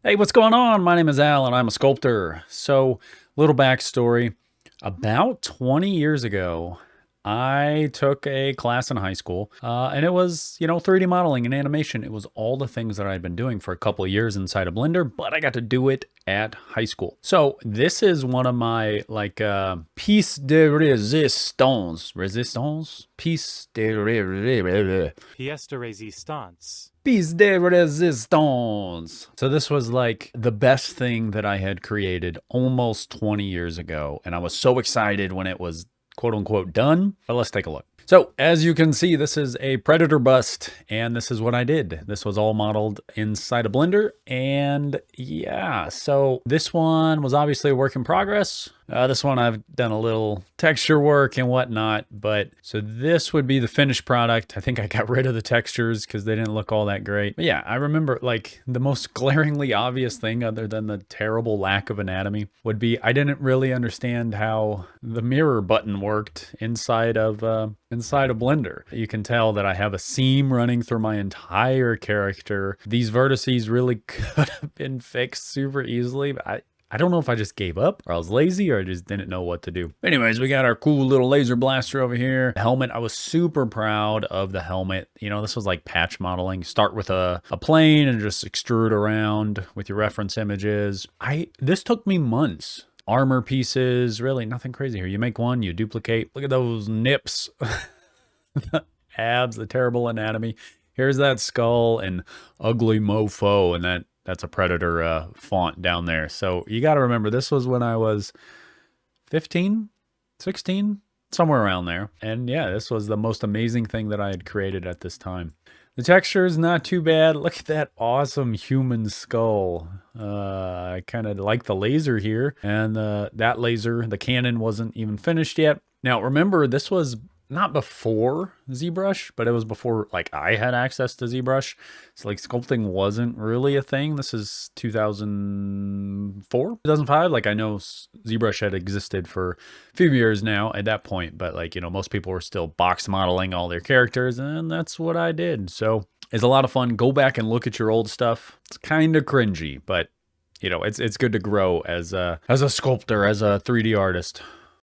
Hey, what's going on? My name is Al and I'm a sculptor. So, little backstory. About 20 years ago, I took a class in high school, and it was, 3D modeling and animation. It was all the things that I'd been doing for a couple of years inside of Blender, but I got to do it at high school. So this is one of my piece de resistance, Pièce de résistance. piece de resistance. So this was like the best thing that I had created almost 20 years ago, and I was so excited when it was quote unquote done. But let's take a look. So as you can see, this is a predator bust, and this is what I did. This was all modeled inside of Blender, and yeah, so this one was obviously a work in progress. This one I've done a little texture work and whatnot, but so this would be the finished product. I think I got rid of the textures because they didn't look all that great. But yeah, I remember like the most glaringly obvious thing other than the terrible lack of anatomy would be I didn't really understand how the mirror button worked inside of Blender. You can tell that I have a seam running through my entire character. These vertices really could have been fixed super easily, but I don't know if I just gave up or I was lazy or I just didn't know what to do. Anyways, we got our cool little laser blaster over here. Helmet, I was super proud of the helmet. You know, this was like patch modeling. Start with a plane and just extrude around with your reference images. This took me months. Armor pieces, really nothing crazy here. You make one, you duplicate. Look at those nips. The abs, the terrible anatomy. Here's that skull and ugly mofo, and that's a Predator font down there. So you got to remember, this was when I was 15, 16, somewhere around there. And yeah, this was the most amazing thing that I had created at this time. The texture is not too bad. Look at that awesome human skull. I kind of like the laser here. And that laser, the cannon wasn't even finished yet. Now, remember, this was not before Zbrush, but it was before like I had access to Zbrush. So like sculpting wasn't really a thing. This is 2004, 2005. Like I know Zbrush had existed for a few years now at that point, but like, most people were still box modeling all their characters, and that's what I did. So it's a lot of fun. Go back and look at your old stuff. It's kind of cringy, but it's good to grow as a sculptor, as a 3D artist.